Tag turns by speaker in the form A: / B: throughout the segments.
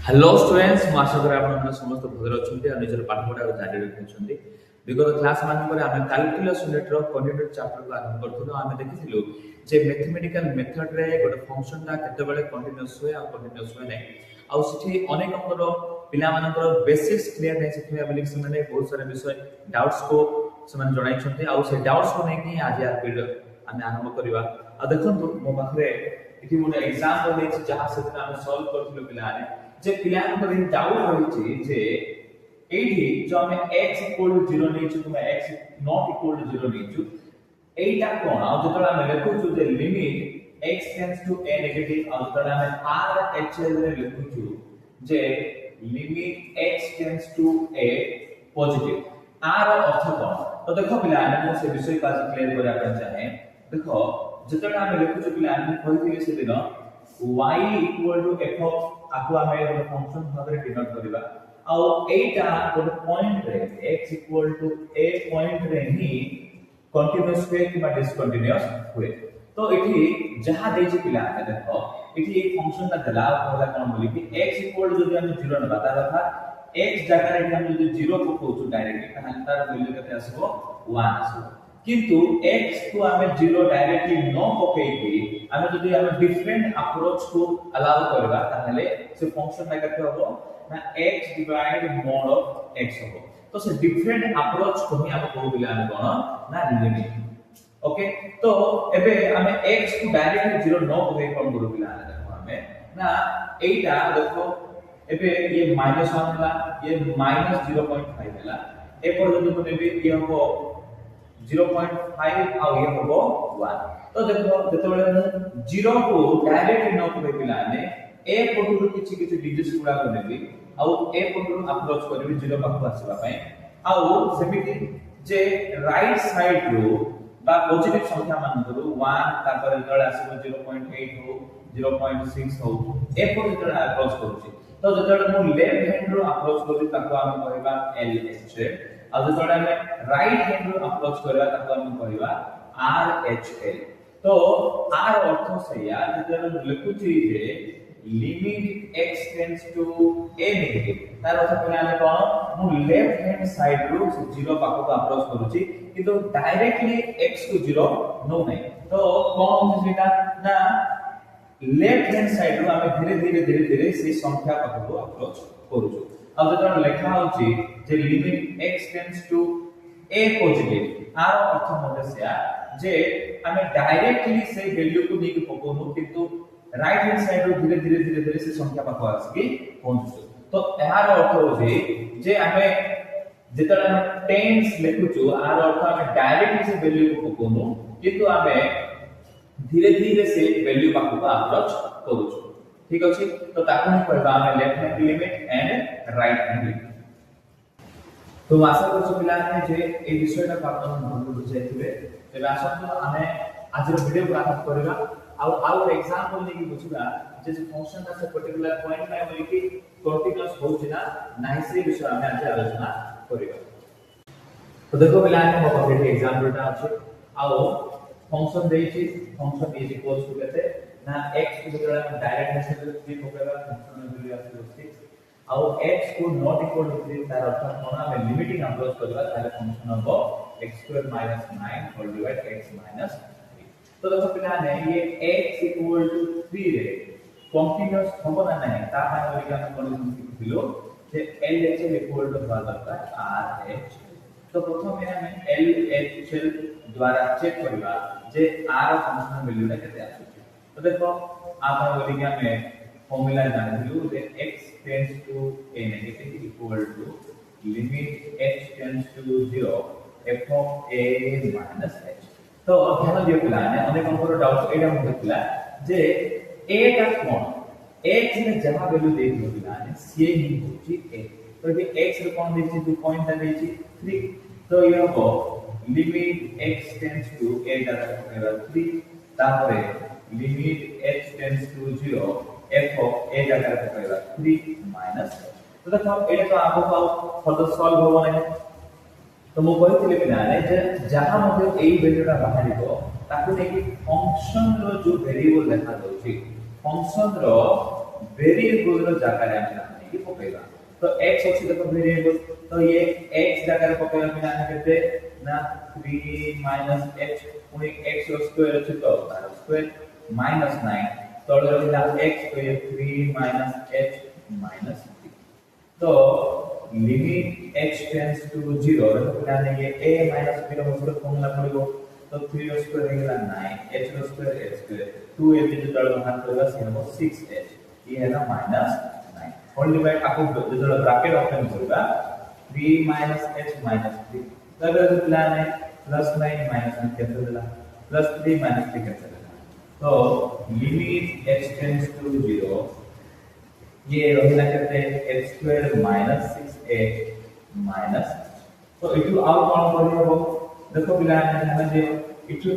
A: Hello students ମୁଁ ଆଶା କରେ ଆପଣମାନେ ସମସ୍ତେ ଭଲରେ ଅଛନ୍ତି ଆଉ ନିଜର ପାଠ ପଢ଼ାକୁ ଜାରି ରଖିଛନ୍ତି। ବିଗତ କ୍ଲାସ ମାନଙ୍କରେ ଆମେ କାଲକୁଲସ୍ ୟୁନିଟ୍ର କଣ୍ଟିନ୍ୟୁଟି ଚାପ୍ଟରକୁ ଆରମ୍ଭ କରୁଥିଲୁ। ଆମେ ଦେଖିଥିଲୁ ଯେ ମ୍ୟାଥମେଟିକାଲ ମେଥଡରେ ଗୋଟେ ଫଙ୍କସନଟା କେତେବେଳେ କଣ୍ଟିନ୍ୟୁଅସ୍ ହୁଏ ଆଉ କଣ୍ଟିନ୍ୟୁଅସ୍ ହୁଏ ନାହିଁ। ଆଉ ସେଠି ଅନେକଙ୍କର ପିଲାମାନଙ୍କର ବେସିକ୍ସ କ୍ଲିୟର ନାହିଁ ସେଥିପାଇଁ ବୋଲି ସେମାନେ ବହୁତ ସାରା ବିଷୟ ଡାଉଟ୍ସକୁ ସେମାନେ ଜଣାଇଛନ୍ତି ଆଉ ସେ ଡାଉଟ୍ସକୁ ନେଇକି ଆଜି ଭିଡ଼ିଓ ଆମେ ଆରମ୍ଭ କରିବା। ଆଉ ଦେଖନ୍ତୁ ମୋ ପାଖରେ ଏଠି ଗୋଟେ ଏକ୍ସାମ୍ପଲ ଦେଇଛି ଯାହା ସେଦିନ ଆମେ ସଲ୍ଭ କରିଥିଲୁ ପିଲାମାନେ जे पिलांकर डाउट रही जे एठी जो हमें x = 0 नेचु कि x not equal to 0 नेचु एटा कोन आ जतरा हम लिखु छु जे limit x tends to a negative आ जतरा हम r h l रे लिखु छु जे limit x tends to a positive r अर्थ कोन तो देखो पिला हम से विषय का क्लियर करिया अपन चाहे देखो जतरा हम लिखु छु पिला हम कहिथिले से दिन y equal to f of आपको हमें एक फंक्शन भाबरे डिनोट करबा आ एटा गोटे पॉइंट रे x equal to a point रे ही कंटीन्यूअस हुए कि डिसकंटीन्यूअस हुए तो एठी जहां देछि पिला देखो एठी एक फंक्शन का दला होला कोन बोली कि x equal जदि हम 0 नबा तार अर्थ x जगह रे हम जदि 0 पकोछु डायरेक्टली ताहां तार वैल्यू केते आसीबो 1 आसीबो किंतु x को हमें 0 डायरेक्टली न पकेइकी हमें जदि हमें डिफरेंट अप्रोच को अलाउ करबा ताहले से फंक्शन ना केते होबो ना x divide mod of x होबो तो से डिफरेंट अप्रोच को ही हम को बिला कोन ना लिमिट ओके तो एबे हमें x को डायरेक्टली 0 न पके कोन करू बिला देखो हमें ना एटा देखो एबे ये -1 होला ये -0.5 होला ए पर जदि को नेबे ये होबो 0.5 और ये होबो 1 तो देखो जेतेबेले 0 को डायरेक्ट न करे पिलाने ए पटुरु किछि किछि डिजिट्स गुडा को नेबी आ ए पटुरु अप्रोच करबी 0 पाखु आसीबा पई आ सेमिति जे राइट साइड रो बा पॉजिटिव संख्या मान करू 1 तापर जेतेबेले आसीबो 0.8 हो 0.6 हो ए पर जेतेबेले अप्रोच करूची तो जेतेबेले मु लेफ्ट हैंड रो अप्रोच करू ताको हम कहबा LH अब जो हमें राइट हैंड रो अप्रोच करबा ताको हम कहबा RHL तो r अर्थ सया जब लिखु छी जे limit x tends to a negative तार अर्थ कोन कोन मु लेफ्ट हैंड साइड रो 0 पाको को अप्रोच करू छी किंतु डायरेक्टली x को 0 नो नहीं तो कोन सेटा ना लेफ्ट हैंड साइड रो हम धीरे धीरे से संख्या पाको को अप्रोच करू छु अब जब लिखा होची जे limit x tends to a positive R अर्थ मते से जे हमें डायरेक्टली से वैल्यू को नेकी पकोनु किंतु राइट हैंड साइड रो धीरे से संख्या पाको आसी पहुंचु तो एहार अर्थ होची जे हमें जेतला हम टेंस लिखुछु आर अर्थ हमें डायरेक्टली से वैल्यू को पकोनु किंतु हमें धीरे से वैल्यू पाको अप्रोच करूछु ठीक अछि तो ताको हम कहबा हम left hand limit and right hand limit तो आशा करछु पिला ने जे ए विषयटा पाठन भलो बुझाइथिबे तेबे आशा तो हमें आज रो वीडियो को आरंभ करबा आउ एग्जांपल लेके बुझिबा जे फंक्शन का से पर्टिकुलर पॉइंट में बोली कि कंटीन्यूअस होउछि ना नाही से विषय हमें आज आलोचना करबा तो देखो पिला ने मो पकड़े एग्जांपलटा अछि आउ फंक्शन देछि फंक्शन इज इक्वल्स टू केते ना x को जरा हम डायरेक्ट मेथड से पकड़बा फंक्शन में वैल्यू आसी आउ x को नॉट इक्वल टू 3 तार अर्थ कोन हम लिमिटिंग अप्रोच करबा ताले फंक्शन हो x² - 9 होल डिवाइड x - 3 तो देखो पिला ने ये x इक्वल टू 3 रे कंटीन्यूअस होबो ना नहीं ता हम बोली हम कंडीशन सिखिलो जे LHL इक्वल टू बराबर RH तो प्रथम में हम LHL द्वारा चेक करबा जे r फंक्शन वैल्यू ना केते आसी तो देखो आप बोली कि हमें फार्मूला जानलु जे x tends to a negative equal to limit h tends to 0 f of a minus h तो ध्यान दियो पिला ने अनेक अंकर डाउट एटा हम देखला जे a का कोन x ने जहां वैल्यू दे दियो पिला ने से ही होची a तो ये x रे कोन देछि 2 पॉइंट देछि 3 तो ये हो limit x tends to a का 3 तापर limit h tends to 0 f of a जगह पे कहबा 3 माइनस तो देखो एटा तो आपको पाओ फर्दर सॉल्व होबो नहीं तो मो कहथिले कि ना जे जहां मध्ये एई वैल्यूटा बाहरिबो ताकू नेकी फंक्शन रो जो वेरिएबल देखा दउची फंक्शन रो वेरिएबल रो जगह रे हम नहीं पकेगा तो x अछि देखो वेरिएबल तो ये x जगह रे पकेगा बिना केते ना 3 h पुनी x रो स्क्वायर अछि तो तार स्क्वायर -9 तळे रहला x तो ये 3 h -3 तो लिमिट h टेंड्स टू 0 रहला ये a -b रो स्क्वायर फॉर्मूला पड़िबो तो 3 रो स्क्वायर रहला 9 h रो स्क्वायर h स्क्वायर 2 a जो तळे बाहर करला से हो 6h ये है ना -9 होल डिवाइड आपको जो ब्रैकेट ओपन करबा 3 h -3 तब जो प्लान है +9 -9 कैंसिल होला +3 -3 कैंसिल होला तो लिमिट h टेंड्स टू 0 ये रहला कहते h² -6h माइनस तो इटू आउट कौन करबो देखो पिला हम जे इटू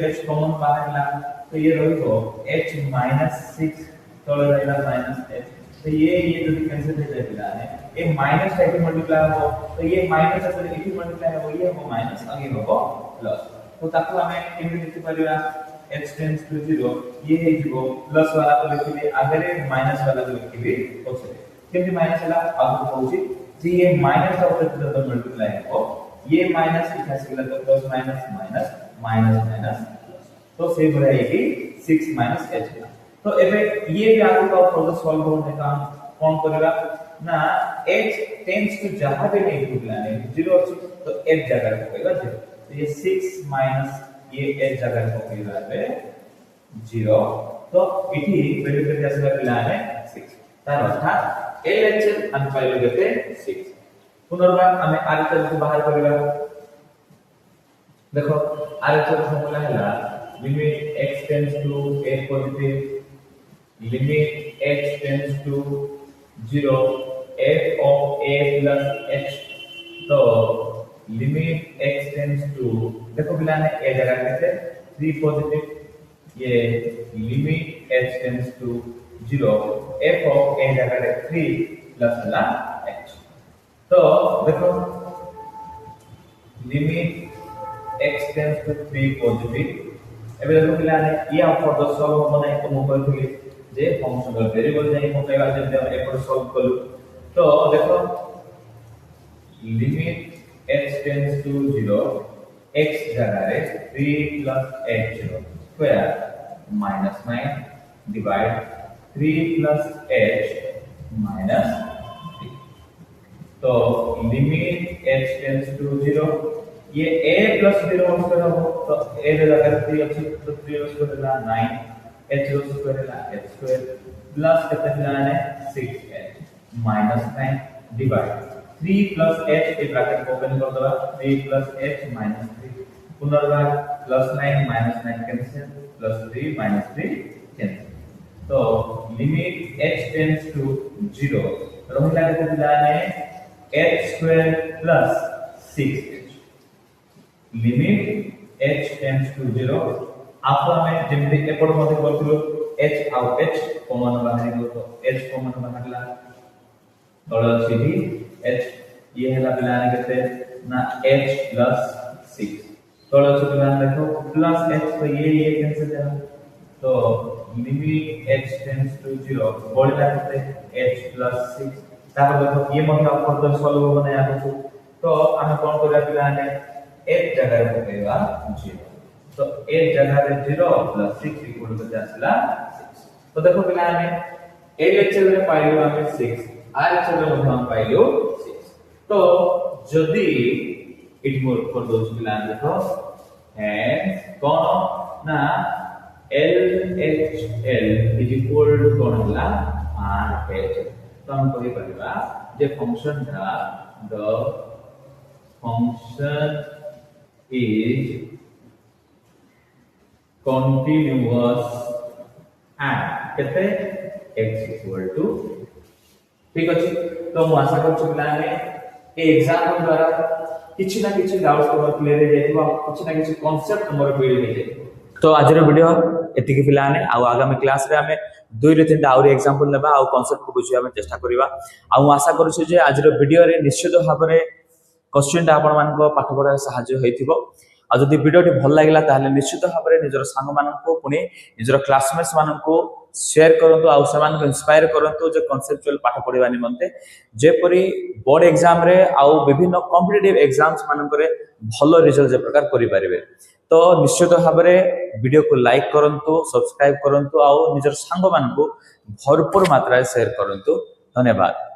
A: h कॉमन बाहरला तो ये रहिबो h -6 तळे रहला -h तो ये जो कैंसिल हो जाए पिला है ये माइनस टाइप मल्टीप्लाई हो तो ये माइनस असल इटू मल्टीप्लाई हो ये हो माइनस आगे हो प्लस तो ताको हमें केमि लिखि परिबा h टेंड्स टू 0 ये है जो प्लस वाला को लिखिले आगे माइनस वाला को लिखिले ओसे केमि माइनस वाला आगे होउची जे ये माइनस ऑफ द मल्टीप्लाई हो ये माइनस लिखा सिगला तो plus minus minus minus minus plus तो से बड़ा है कि 6 h तो एबे ये भी आगे का फर्दर सॉल्व होने का कौन करेगा ना h टेंड्स टू जहां पे नहीं निकलने 0 तो h जगह रखेगा 0 तो ये 6 ये h जगह रखेगा पे 0 तो इठी वैल्यू पे जैसे पिलाने 6 तार अर्थात LHS हम पाइले गते 6 पुनर्बार हमें RHS को बाहर करेगा देखो RHS फॉर्मूला है limit x tends to a positive limit h tends to 0 f of a plus h तो limit x tends to देखो बिना ने a जगह कहते 3 पॉजिटिव ये limit h tends to 0 f of a जगह 3 प्लस वाला h तो देखो limit x tends to 3 positive एबे देखो बिना ने ये आप फर्दर सॉल्व होना है तो मोबाइल के जे फंक्शन का वेरिएबल जाई पकेगा जब हम एपर सॉल्व करू तो देखो limit h tends to 0 x जगह रे 3 h स्क्वायर -9 डिवाइड 3 h -3 तो लिमिट h टेंड्स टू 0 ये a + 0 स्क्वायर हो तो a जगह 3 अच्छी तो 3 स्क्वायर ला 9 h स्क्वायर ला h स्क्वायर प्लस कितना मिलाना है 6h -9 डिवाइड 3 h के ब्रैकेट ओपन कर दो 3 h -3 पुनर्वार +9 -9 कैंसिल +3 -3 कैंसिल तो लिमिट h टेंड्स टू 0 रहला कितना मिलाना है h² + 6h limit h tends to 0 आपको हमें जिंदगी एपड़ मध्ये करथिलो h आउ h कॉमन बाहर गयो तो h कॉमन बाहरला तळ सीधी h ये हैला बिलाने केते ना h + 6 तळ से बिलान देखो प्लस h तो ये कैंसिल है तो लिमिट h टेंड्स टू 0 बोलला केते h + 6 तापर देखो ये मध्ये आप फर्दर सॉल्व बनाया हो तो हम कोन करला बिलाने h जगह पे पकेगा 0 तो a जगह रे 0 + 6 इक्वल टू जासला 6 तो देखो पिला हमें LHS रे पाइलो हमें 6 RHS रे मध्ये हम पाइलो 6 तो जदी इट मोर फॉर दोस पिला देखो एंड कोन ना LHL इज इक्वल टू कोन होला RH तो हम कहि परिबा जे फंक्शन था the function is continuous and कहते x equal to ठीक अछि तो हम आशा कर पिलाने ए एग्जांपल द्वारा किछि ना किछि डाउट कवर क्लियर हो जाइबो किछि ना किछि कांसेप्ट हमर क्लियर हो जाइबो तो आज रो वीडियो एति के पिलाने आ आगामी क्लास रे हमें 2 रे 3 और एग्जांपल लेबा आ कांसेप्ट को बुझिया में चेष्टा करबा आ आशा करू जे आज रो वीडियो रे निश्चित भाबरे क्वेश्चन आपण मान को पाठ पढा सहाय्य होइथिबो आ जदि वीडियोटी भल लागिला ताहले निश्चित भाव में निजर सांग माननको पुणी निजर क्लासमेट्स माननको शेयर करंतु आ सेमाननको इंस्पायर करंतु जे कॉन्सेप्चुअल पाठ पढिबा निमंते जेपरि बोर्ड एग्जाम रे आ विभिन्न कॉम्पिटिटिव एग्जाम्स मानकरे भल रिजल्ट जे प्रकार करि परिबे। तो निश्चित भाव में वीडियो को लाइक करंतु सब्सक्राइब करंतु आ निजर सांग माननको भरपूर मात्रा शेयर करंतु। धन्यवाद।